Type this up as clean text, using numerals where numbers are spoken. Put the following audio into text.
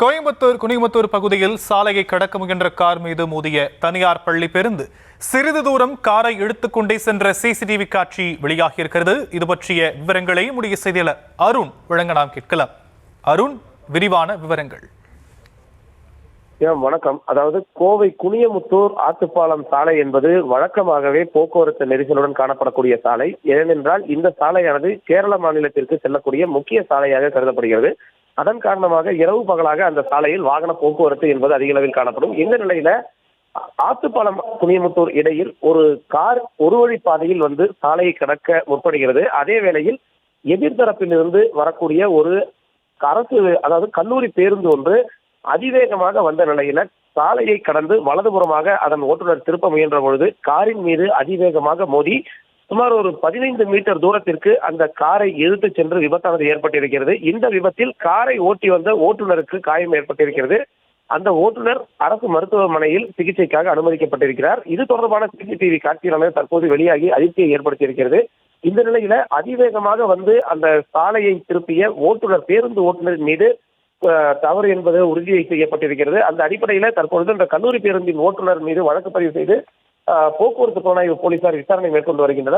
கோயம்புத்தூர் குனிமுத்தூர் பகுதியில் சாலையை கடக்க முயன்ற கார் மீது மோதிய தனியார் பள்ளி பேருந்து சிறிது தூரம் காரை இழுத்துக்கொண்டே சென்ற சிசிடிவி காட்சி வெளியாகியிருக்கிறது. இது பற்றிய விவரங்களை முடிய செய்தியாளர் அருண் வழங்க நாம் கேட்கலாம். அருண், விரிவான விவரங்கள். வணக்கம். அதாவது கோவை குனியமுத்தூர் ஆத்துப்பாலம் சாலை என்பது வழக்கமாகவே போக்குவரத்து நெரிசலுடன் காணப்படக்கூடிய சாலை. ஏனென்றால் இந்த சாலையானது கேரள மாநிலத்திற்கு செல்லக்கூடிய முக்கிய சாலையாக கருதப்படுகிறது. அதன் காரணமாக இரவு பகலாக அந்த சாலையில் வாகன போக்குவரத்து என்பது அதிக அளவில் காணப்படும். இந்த நிலையில ஆத்துப்பாலம் குனியமுத்தூர் இடையில் ஒரு கார் ஒரு வழி பாதையில் வந்து சாலையை கடக்க முற்படுகிறது. அதே வேளையில் எதிர்த்தரப்பிலிருந்து வரக்கூடிய ஒரு அரசு, அதாவது கல்லூரி பேருந்து ஒன்று அதிவேகமாக வந்த நிலையில சாலையை கடந்து வலதுபுறமாக அதன் ஓட்டுநர் திருப்ப முயன்ற பொழுது காரின் மீது அதிவேகமாக மோதி சுமார் ஒரு 15 மீட்டர் தூரத்திற்கு அந்த காரை இழுத்து சென்று விபத்தானது ஏற்பட்டிருக்கிறது. இந்த விபத்தில் காரை ஓட்டி வந்த ஓட்டுநருக்கு காயம் ஏற்பட்டிருக்கிறது. அந்த ஓட்டுநர் அரசு மருத்துவமனையில் சிகிச்சைக்காக அனுமதிக்கப்பட்டிருக்கிறார். இது தொடர்பான சிசிடிவி காட்சிகளானது தற்போது வெளியாகி அதிர்ச்சியை ஏற்படுத்தியிருக்கிறது. இந்த நிலையில அதிவேகமாக வந்து அந்த சாலையை திருப்பிய ஓட்டுநர், பேருந்து ஓட்டுநர் மீது தவறு என்பது உறுதி செய்யப்பட்டிருக்கிறது. அந்த அடிப்படையில தற்பொழுது இந்த கல்லூரி பேருந்தின் ஓட்டுநர் மீது வழக்கு பதிவு செய்து போக்குவரத்து புலனாய்வு போலீசார் விசாரணை மேற்கொண்டு வருகின்றனர்.